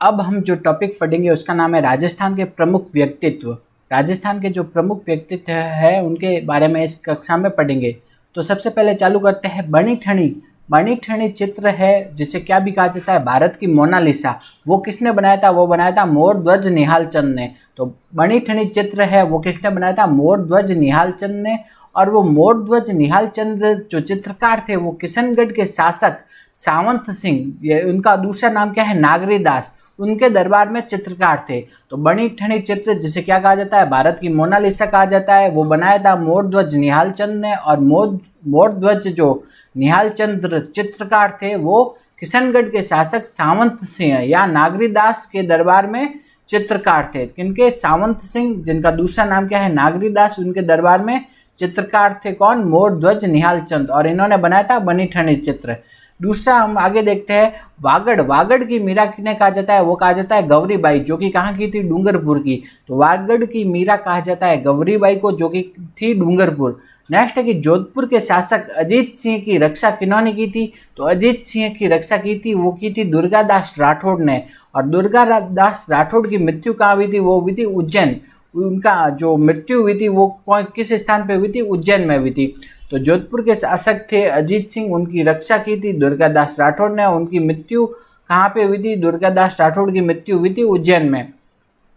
अब हम जो टॉपिक पढ़ेंगे उसका नाम है राजस्थान के प्रमुख व्यक्तित्व। राजस्थान के जो प्रमुख व्यक्तित्व है उनके बारे में इस कक्षा में पढ़ेंगे। तो सबसे पहले चालू करते हैं बनी ठनी। बनी ठनी चित्र है जिसे क्या भी कहा जाता है, भारत की मोनालिसा। वो किसने बनाया था? वो बनाया था मोर ध्वज निहाल चंद ने। तो बनी ठनी चित्र है वो किसने बनाया था? मोर ध्वज निहाल चंद ने। और वो मोर ध्वज निहाल चंद जो चित्रकार थे वो किशनगढ़ के शासक सावंत सिंह, उनका दूसरा नाम क्या है? नागरी दास, उनके दरबार में चित्रकार थे। तो बनी ठनी चित्र जिसे क्या कहा जाता है? भारत की मोनालिसा कहा जाता है। वो बनाया था मोर ध्वज निहाल चंद ने। और मोर ध्वज जो निहाल चंद चित्रकार थे वो किशनगढ़ के शासक सावंत सिंह या नागरी दास के दरबार में चित्रकार थे। किनके? सावंत सिंह, जिनका दूसरा नाम क्या है? नागरी दास, उनके दरबार में चित्रकार थे। कौन? मोर ध्वज निहाल चंद। और इन्होंने बनाया था बनी ठनी चित्र। दूसरा हम आगे देखते हैं वागड़। वागड़ की मीरा किन्हें कहा जाता है? वो कहा जाता है गौरीबाई, जो कि कहाँ की थी? डूंगरपुर की। तो वागड़ की मीरा कहा जाता है गौरीबाई को, जो कि थी डूंगरपुर। नेक्स्ट है कि जोधपुर के शासक अजीत सिंह की रक्षा किन्होंने की थी? तो अजीत सिंह की रक्षा की थी वो की थी दुर्गादास राठौड़ ने। और दुर्गादास राठौड़ की मृत्यु कहाँ हुई थी? वो हुई थी उज्जैन। उनका जो मृत्यु हुई थी वो किस स्थान पे हुई थी? उज्जैन में हुई थी। तो जोधपुर के शासक थे अजीत सिंह, उनकी रक्षा की थी दुर्गादास राठौड़ ने। उनकी मृत्यु कहाँ पे हुई थी? दुर्गादास राठौड़ की मृत्यु हुई थी उज्जैन में।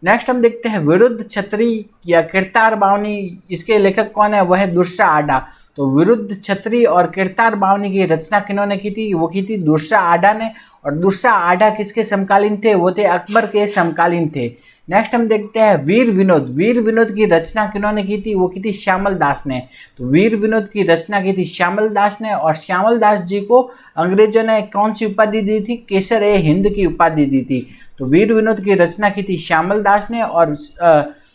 नेक्स्ट हम देखते हैं विरुद्ध छत्री या किरतार बावनी। इसके लेखक कौन है? वह है दुर्सा आडा। तो विरुद्ध छत्री और किरतार बावनी की रचना किन्होंने की थी? वो की थी दुर्सा आडा ने। और दुर्सा आडा किसके समकालीन थे? वो थे अकबर के समकालीन थे। नेक्स्ट हम देखते हैं वीर विनोद। वीर विनोद की रचना किन्होंने की थी? वो की थी श्यामल दास ने। तो वीर विनोद की रचना की थी श्यामल दास ने। और श्यामल दास जी को अंग्रेजों ने कौन सी उपाधि दी थी? केसर ए हिंद की उपाधि दी थी। तो वीर विनोद की रचना की थी श्यामल दास ने। और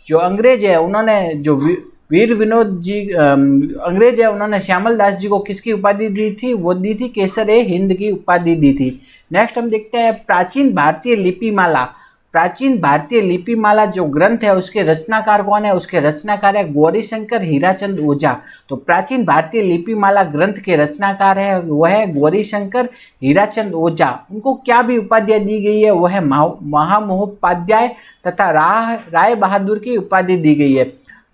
जो अंग्रेज है उन्होंने जो वीर विनोद जी अंग्रेज है उन्होंने श्यामल दास जी को किसकी उपाधि दी थी? वो दी थी केसर ए हिंद की उपाधि दी थी। नेक्स्ट हम देखते हैं प्राचीन भारतीय लिपिमाला। प्राचीन भारतीय लिपिमाला जो ग्रंथ है उसके रचनाकार कौन है? उसके रचनाकार है गौरीशंकर हीराचंद ओझा। तो प्राचीन भारतीय लिपिमाला ग्रंथ के रचनाकार है वह है गौरीशंकर हीराचंद ओझा। उनको क्या भी उपाधियां दी गई है? वह है महामहोपाध्याय तथा राय बहादुर की उपाधि दी गई है।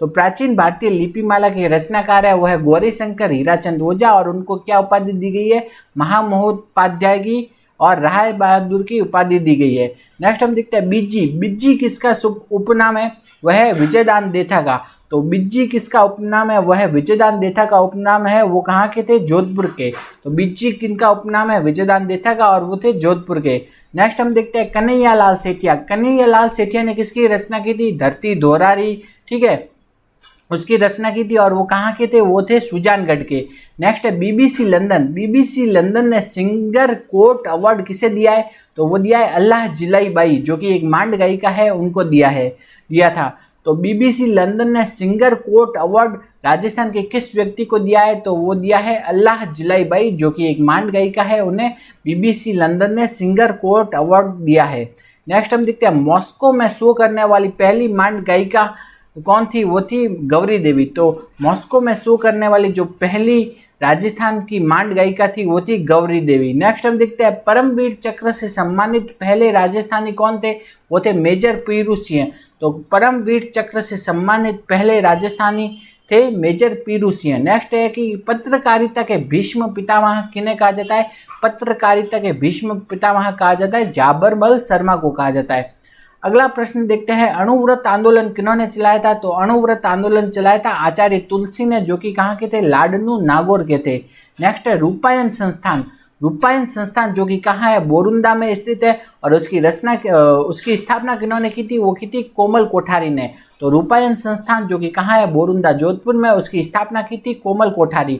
तो प्राचीन भारतीय लिपिमाला के रचनाकार है वह है गौरीशंकर हीराचंद ओझा। और उनको क्या उपाधि दी गई है? महामहोपाध्याय की और राय बहादुर की उपाधि दी गई है। नेक्स्ट हम देखते हैं बिज्जी। बिज्जी किसका उपनाम है? वह है विजयदान देथा का। तो बिज्जी किसका उपनाम है? वह है विजयदान देथा का उपनाम है। वो कहाँ के थे? जोधपुर के। तो बिज्जी किनका उपनाम है? विजयदान देथा का, और वो थे जोधपुर के। नेक्स्ट हम देखते हैं कन्हैयालाल सेठिया। कन्हैयालाल सेठिया ने किसकी रचना की थी? धरती धोरारी, ठीक है, उसकी रचना की थी। और वो कहाँ के थे? वो थे सुजानगढ़ के। नेक्स्ट है बीबीसी लंदन। बीबीसी लंदन ने सिंगर कोर्ट अवार्ड किसे दिया है? तो वो दिया है अल्लाह जिलाई बाई, जो कि एक मांड गायिका है, उनको दिया था। तो बीबीसी लंदन ने सिंगर कोर्ट अवार्ड राजस्थान के किस व्यक्ति को दिया है? तो वो दिया है अल्लाह जिलाई बाई, जो कि एक मांड गायिका है, उन्हें बीबीसी लंदन ने सिंगर कोर्ट अवार्ड दिया है। नेक्स्ट हम देखते हैं मॉस्को में शो करने वाली पहली मांड गायिका कौन थी? वो थी गौरी देवी। तो मॉस्को में शो करने वाली जो पहली राजस्थान की मांड गायिका थी वो थी गौरी देवी। नेक्स्ट हम देखते हैं परमवीर चक्र से सम्मानित पहले राजस्थानी कौन थे? वो थे मेजर पीरू सिंह। तो परमवीर चक्र से सम्मानित पहले राजस्थानी थे मेजर पीरू सिंह। नेक्स्ट है कि पत्रकारिता के भीष्म पितामह किन्हें कहा जाता है? पत्रकारिता के भीष्म पितामह कहा जाता है जाबरमल शर्मा को कहा जाता है। अगला प्रश्न देखते हैं अणुव्रत आंदोलन किन्होंने चलाया था? तो अणुव्रत आंदोलन चलाया था आचार्य तुलसी ने, जो कि कहाँ के थे? लाडनू नागौर के थे। नेक्स्ट है रूपायन संस्थान। रूपायन संस्थान जो कि कहाँ है? बोरुंदा में स्थित है। और उसकी स्थापना किन्होंने की थी? वो की थी कोमल कोठारी ने। तो रूपायन संस्थान जो कि कहाँ है? बोरुंदा जोधपुर में, उसकी स्थापना की थी कोमल कोठारी।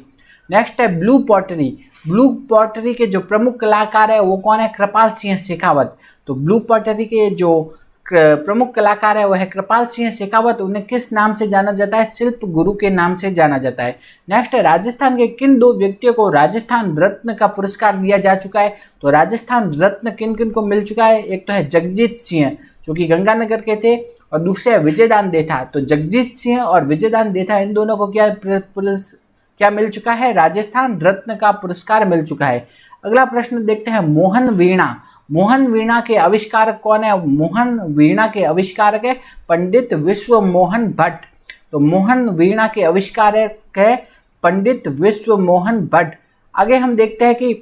नेक्स्ट है ब्लू पॉटरी। ब्लू पॉटरी के जो प्रमुख कलाकार है वो कौन है? कृपाल सिंह शेखावत। तो ब्लू पॉटरी के जो प्रमुख कलाकार है वह है कृपाल सिंह शेखावत। उन्हें किस नाम से जाना जाता है? शिल्प गुरु के नाम से जाना जाता है। नेक्स्ट है राजस्थान के किन दो व्यक्तियों को राजस्थान रत्न का पुरस्कार दिया जा चुका है? तो राजस्थान रत्न किन किन को मिल चुका है? एक तो है जगजीत सिंह, जो कि गंगानगर के थे, और दूसरे है विजयदान देथा। तो जगजीत सिंह और विजयदान देथा इन दोनों को क्या मिल चुका है? राजस्थान रत्न का पुरस्कार मिल चुका है। अगला प्रश्न देखते हैं मोहन वीणा। मोहन वीणा के आविष्कारक कौन है? मोहन वीणा के आविष्कारक है पंडित विश्व मोहन भट्ट। तो मोहन वीणा के आविष्कारक है पंडित विश्व मोहन भट्ट। आगे हम देखते हैं कि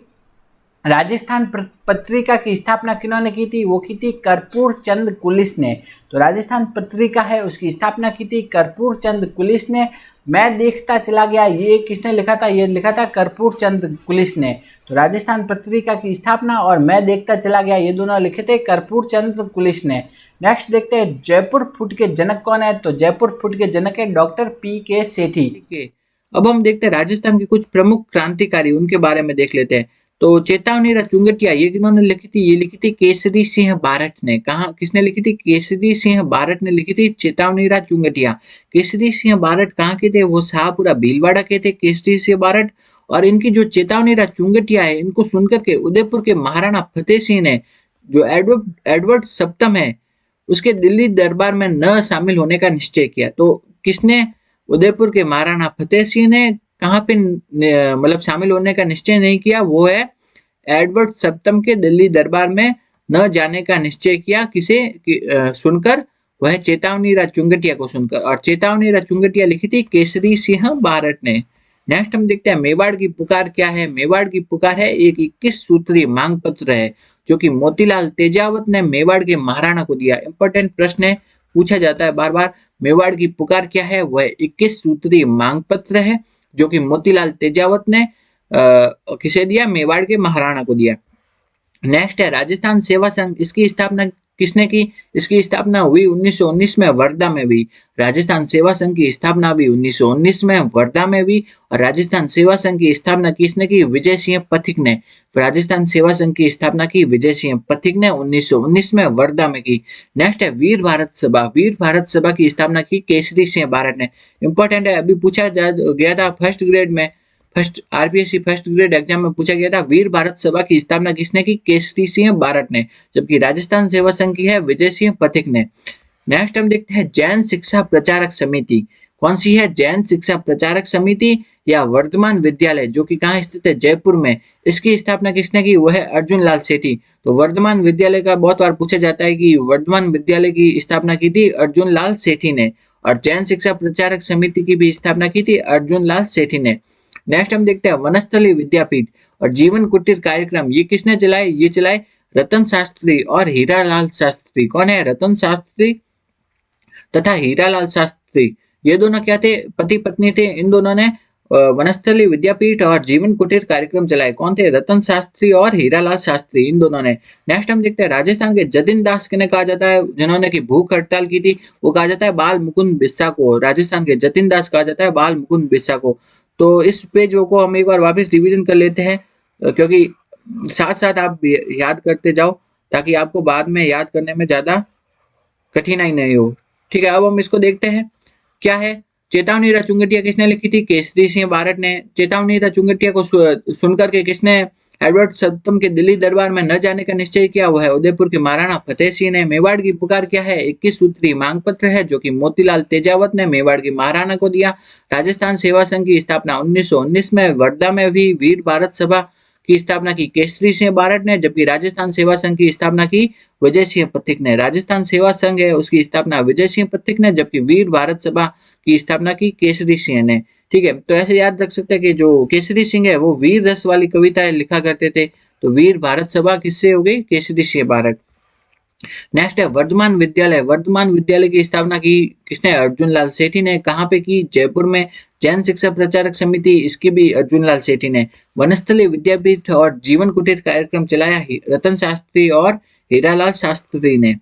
राजस्थान पत्रिका की स्थापना किन्होंने की थी? वो की थी कर्पूर चंद कुलिस ने। तो राजस्थान पत्रिका है उसकी स्थापना की थी कर्पूर चंद कुलिस ने। मैं देखता चला गया, ये किसने लिखा था? ये लिखा था कर्पूर चंद कुलिस ने। तो राजस्थान पत्रिका की स्थापना और मैं देखता चला गया, ये दोनों लिखे थे कर्पूर चंद कुलिस ने। नेक्स्ट देखते हैं जयपुर फुट के जनक कौन है? तो जयपुर फुट के जनक है डॉक्टर पी.के. सेठी। अब हम देखते हैं राजस्थान के कुछ प्रमुख क्रांतिकारी, उनके बारे में देख लेते हैं। तो चेतावनी चुंगटिया ये किन्होंने लिखी थी? ये लिखी थी केसरी सिंह बारट ने। कहा किसने लिखी थी? केसरी सिंह बारट ने लिखी थी चेतावनी चुंगटिया। केसरी सिंह बारट कहाँ के थे? वो शाहपुरा भीलवाड़ा के थे केसरी सिंह बारट। और इनकी जो चेतावनी चुंगटिया है, इनको सुनकर के उदयपुर के महाराणा फतेह सिंह ने, जो एडवर्ड सप्तम है, उसके दिल्ली दरबार में न शामिल होने का निश्चय किया। तो किसने? उदयपुर के महाराणा फतेह सिंह ने कहाँ पे मतलब शामिल होने का निश्चय नहीं किया? वो है एडवर्ड सप्तम के दिल्ली दरबार में न जाने का निश्चय किया। किसे सुनकर? वह चेतावनी चुंगटिया को सुनकर। और चेतावनी चुंगटिया लिखी थी केसरी सिंह बारट ने। नेक्स्ट हम देखते हैं मेवाड़ की पुकार क्या है? मेवाड़ की पुकार है एक 21 सूत्रीय मांग पत्र है जो कि मोतीलाल तेजावत ने मेवाड़ के महाराणा को दिया। इंपॉर्टेंट प्रश्न है, पूछा जाता है बार बार। मेवाड़ की पुकार क्या है? वह 21 सूत्रीय मांग पत्र है जो कि मोतीलाल तेजावत ने किसे दिया? मेवाड़ के महाराणा को दिया। नेक्स्ट है राजस्थान सेवा संघ, इसकी स्थापना किसने की? इसकी स्थापना हुई 1919 में वर्धा में हुई। राजस्थान सेवा संघ की स्थापना हुई 1919 में वर्धा में हुई। और राजस्थान सेवा संघ की स्थापना किसने की? विजय सिंह पथिक ने। राजस्थान सेवा संघ की स्थापना की विजय सिंह पथिक ने 1919 में वर्धा में की। नेक्स्ट है वीर भारत सभा। वीर भारत सभा की स्थापना की केसरी सिंह बारट ने। इंपॉर्टेंट है, अभी पूछा गया था फर्स्ट ग्रेड में, आरपीएससी फर्स्ट ग्रेड एग्जाम में पूछा गया था वीर भारत सभा की स्थापना किसने की? केसरी सिंह बारट ने। जबकि राजस्थान सेवा संघ की है विजय सिंह पथिक ने। नेक्स्ट हम देखते हैं जैन शिक्षा प्रचारक समिति। कौन सी है? जैन शिक्षा प्रचारक समिति या वर्धमान विद्यालय, जो कि कहाँ स्थित है? जयपुर में। इसकी स्थापना किसने की? वह है अर्जुन लाल सेठी। तो वर्धमान विद्यालय का बहुत बार पूछा जाता है कि वर्धमान विद्यालय की स्थापना की थी अर्जुन लाल सेठी ने। और जैन शिक्षा प्रचारक समिति की भी स्थापना की थी अर्जुन लाल सेठी ने। नेक्स्ट हम देखते हैं वनस्थली विद्यापीठ और जीवन कुटीर कार्यक्रम, ये किसने चलाए? ये चलाए रतन शास्त्री और हीरालाल शास्त्री। कौन है? रतन शास्त्री तथा हीरालाल शास्त्री। ये दोनों क्या थे? पति पत्नी थे। इन दोनों ने वनस्थली विद्यापीठ और जीवन कुटीर कार्यक्रम चलाए। कौन थे? रतन शास्त्री और हीरालाल शास्त्री, इन दोनों ने। नेक्स्ट हम देखते हैं राजस्थान के जतिन दास किन्हें कहा जाता है? जिन्होंने की भूख हड़ताल की थी, वो कहा जाता है बाल मुकुंद बिस्सा को। राजस्थान के जतिन दास कहा जाता है बाल मुकुंद बिस्सा को। तो इस पेज को हम एक बार वापस रिवीजन कर लेते हैं, क्योंकि साथ साथ आप याद करते जाओ ताकि आपको बाद में याद करने में ज्यादा कठिनाई नहीं हो। ठीक है, अब हम इसको देखते हैं क्या है। चेतावनी चुंगटिया किसने लिखी थी? केसरी सिंह बारट ने। चेतावनी चुंगटिया को सुनकर के किसने एडवर्ड सप्तम के दिल्ली दरबार में न जाने का निश्चय किया? वो है उदयपुर के महाराणा फतेह सिंह ने। मेवाड़ की पुकार क्या है? 21 सूत्री मांग पत्र है जो कि मोतीलाल तेजावत ने मेवाड़ के महाराणा को दिया। राजस्थान सेवा संघ की स्थापना 1919 में वर्धा में हुई। वीर भारत सभा की स्थापना की केसरी सिंह बारट ने, जबकि राजस्थान सेवा संघ की स्थापना की विजय सिंह पथिक ने। राजस्थान सेवा संघ है उसकी स्थापना विजय सिंह पथिक ने, जबकि वीर भारत सभा की स्थापना की केसरी सिंह ने। ठीक है, तो ऐसे याद रख सकते हैं कि जो केसरी सिंह है वो वीर रस वाली कविताएं लिखा करते थे। तो वीर भारत सभा किससे हो गई? केसरी सिंह बारट। नेक्स्ट है वर्धमान विद्यालय। वर्धमान विद्यालय की स्थापना की किसने? अर्जुन लाल सेठी ने। कहाँ पे की? जयपुर में। जैन शिक्षा प्रचारक समिति, इसकी भी अर्जुन लाल सेठी ने। वनस्थली विद्यापीठ और जीवन कुटीर कार्यक्रम चलाया रतन शास्त्री और हीरालाल शास्त्री ने।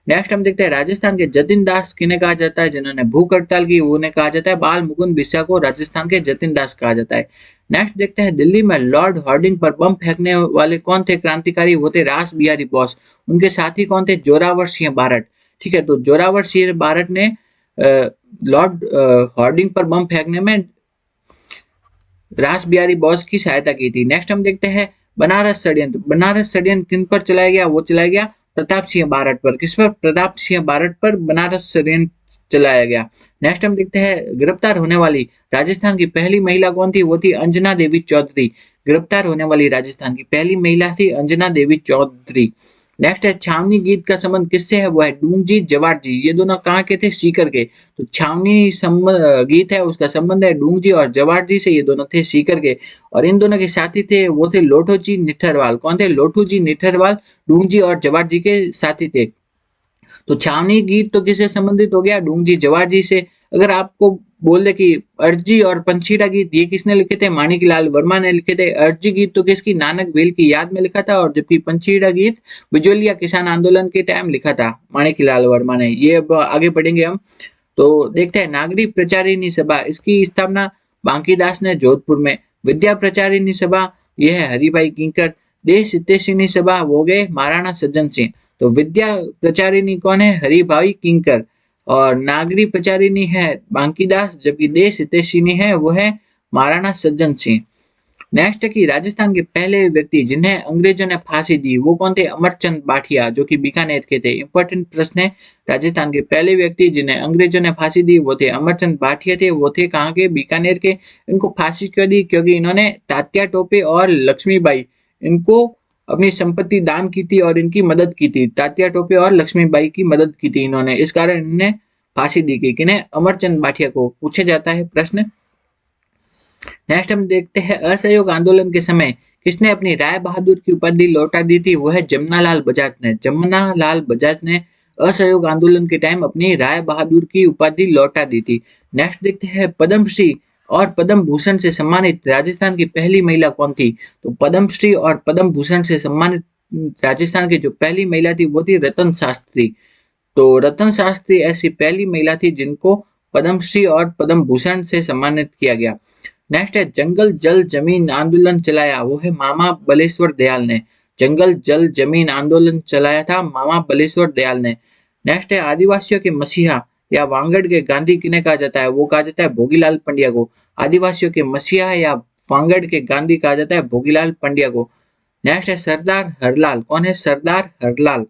नेक्स्ट हम देखते हैं राजस्थान के जतिन दास किन्हें कहा जाता है? जिन्होंने भूख हड़ताल की उन्हें कहा जाता है बाल मुकुंद बिस्सा को राजस्थान के जतिन दास कहा जाता है। नेक्स्ट देखते हैं दिल्ली में लॉर्ड हार्डिंग पर बम फेंकने वाले कौन थे क्रांतिकारी? वो थे रास बिहारी बोस। उनके साथी कौन थे? जोरावर सिंह बारट। ठीक है, तो जोरावर सिंह बारट ने लॉर्ड हार्डिंग पर बम फेंकने में रास बिहारी बोस की सहायता की थी। नेक्स्ट हम देखते हैं बनारस षड्यंत्र। बनारस षड्यंत्र किन पर चलाया गया? वो चलाया गया प्रताप सिंह बारट पर। किस पर? प्रताप सिंह बारट पर बनारस षड्यंत्र चलाया गया। नेक्स्ट हम देखते हैं गिरफ्तार होने वाली राजस्थान की पहली महिला कौन थी? वो थी अंजना देवी चौधरी। गिरफ्तार होने वाली राजस्थान की पहली महिला थी अंजना देवी चौधरी। नेक्स्ट है छावनी गीत का संबंध किससे है, वो है डूंगजी जवारजी। ये दोनों कहाँ के थे, सीकर के। तो छावनी गीत है उसका संबंध है डूंगजी और जवारजी से, ये दोनों थे सीकर के। और इन दोनों के साथी थे वो थे लोठोजी निठरवाल। कौन थे, लोठूजी निठरवाल डूंगजी और जवारजी के साथी थे। तो छावनी गीत तो किससे संबंधित हो गया, डूंगजी जवारजी से। अगर आपको बोल दे कि अर्जी और पंछीड़ा गीत ये किसने लिखे थे, माणिकलाल वर्मा ने लिखे थे। अर्जी गीत तो किसकी, नानक भेल की याद में लिखा था, और जबकि पंछीड़ा गीत बिजोलिया किसान आंदोलन के टाइम लिखा था माणिकलाल वर्मा ने। ये अब आगे पढ़ेंगे हम। तो देखते हैं नागरिक प्रचारिणी सभा, इसकी स्थापना बांकीदास ने जोधपुर में। विद्या प्रचारिणी सभा यह है हरिभाई किंकर। देश हितैषिणी सभा वो गए महाराणा सज्जन सिंह। तो विद्या प्रचारिणी कौन है, हरिभाई किंकर। और नागरी प्रचारिणी है बांकीदास, जबकि देश हितैषिणी है वो है महाराणा सज्जन सिंह। नेक्स्ट है कि राजस्थान के पहले व्यक्ति जिन्हें अंग्रेजों ने फांसी दी वो कौन थे, अमरचंद बाठिया, जो कि बीकानेर के थे। इंपॉर्टेंट प्रश्न है, राजस्थान के पहले व्यक्ति जिन्हें अंग्रेजों ने फांसी दी वो थे अमरचंद बाठिया थे। वो थे कहाँ के, बीकानेर के। इनको फांसी क्यों दी, क्योंकि इन्होंने तात्या टोपे और लक्ष्मीबाई इनको अपनी संपत्ति दान की थी और इनकी मदद की थी। तात्या टोपे और लक्ष्मीबाई की मदद की थी इन्होंने, इस कारण इन्हें फांसी दी गई। किन्हें, अमरचंद बाठिया को। पूछा जाता है प्रश्न। नेक्स्ट हम देखते हैं असहयोग आंदोलन के समय किसने अपनी राय बहादुर की उपाधि लौटा दी थी, वो है जमनालाल बजाज ने। जमनालाल बजाज ने असहयोग आंदोलन के टाइम अपनी राय बहादुर की उपाधि लौटा दी थी। नेक्स्ट देखते हैं पद्मश्री और पद्म भूषण से सम्मानित राजस्थान की पहली महिला कौन थी। तो पद्मश्री और पद्म भूषण से सम्मानित राजस्थान की जो पहली महिला थी वो थी रतन शास्त्री। तो रतन शास्त्री ऐसी पहली महिला थी जिनको पद्मश्री और पद्म भूषण से सम्मानित किया गया। नेक्स्ट है जंगल जल जमीन आंदोलन चलाया, वो है मामा बलेश्वर दयाल ने। जंगल जल जमीन आंदोलन चलाया था मामा बलेश्वर दयाल ने। नेक्स्ट है आदिवासियों के मसीहा या वांगड़ के गांधी किन्हें कहा जाता है, वो कहा जाता है भोगीलाल पंड्या को। आदिवासियों के मसीहा या वांगड़ के गांधी कहा जाता है भोगीलाल पंड्या को। नेक्स्ट है सरदार हरलाल। कौन है, सरदार हरलाल।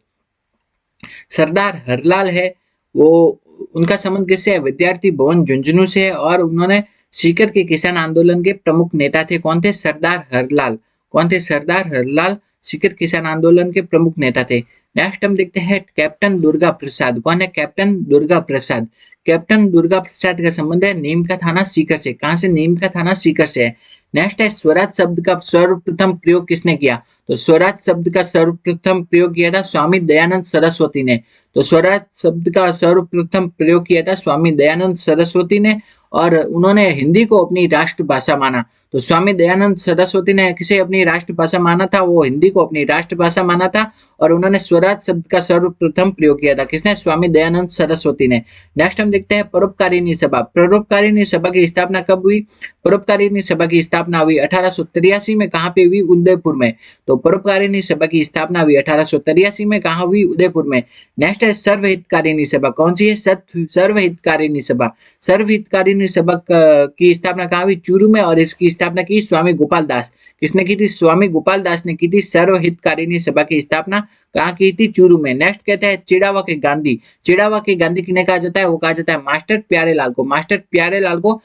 सरदार हरलाल है वो, उनका संबंध किससे है, विद्यार्थी भवन झुंझुनू से है। और उन्होंने सीकर के किसान आंदोलन के प्रमुख नेता थे। कौन थे, सरदार हरलाल। कौन थे, सरदार हरलाल सीकर किसान आंदोलन के प्रमुख नेता थे। नेक्स्ट हम देखते हैं कैप्टन दुर्गा प्रसाद। कौन है, कैप्टन दुर्गा प्रसाद। कैप्टन दुर्गा प्रसाद का संबंध है नीम का थाना सीकर से। कहां से, नीम का थाना सीकर से है। नेक्स्ट है स्वराज शब्द का सर्वप्रथम प्रयोग किसने किया। तो स्वराज शब्द का सर्वप्रथम प्रयोग किया था स्वामी दयानंद सरस्वती ने। तो स्वराज शब्द का सर्वप्रथम प्रयोग किया था स्वामी दयानंद सरस्वती ने। और उन्होंने हिंदी को अपनी राष्ट्रभाषा माना। तो स्वामी दयानंद सरस्वती ने किसे अपनी राष्ट्रभाषा माना था, वो हिंदी को अपनी राष्ट्रभाषा माना था। और उन्होंने स्वराज शब्द का सर्वप्रथम प्रयोग किया था, किसने, स्वामी दयानंद सरस्वती ने। नेक्स्ट हम देखते हैं परोपकारिणी सभा। परोपकारिणी सभा की स्थापना कब हुई। परोपकारिणी सभा की स्थापना हुई 1883 में। कहाँ पे हुई, उदयपुर में। तो परोपकारिणी सभा की स्थापना हुई 1883 में। कहाँ हुई, उदयपुर में। नेक्स्ट है सर्वहितकारिणी सभा। कौन सी है, सर्वहितकारिणी सभा। सर्वहितकारिणी सभा की स्थापना कहाँ हुई, चूरू में। और इसकी स्थापना की स्वामी गोपाल दास। किसने की थी, स्वामी गोपाल दास ने की थी सर्वहितकारिणी सभा की स्थापना। कहाँ की थी, चूरू में। नेक्स्ट कहते हैं चिड़ावा के गांधी। चिड़ावा के गांधी किन्हें कहा जाता है, वो कहा जाता है मास्टर प्यारेलाल को। मास्टर प्यारेलाल को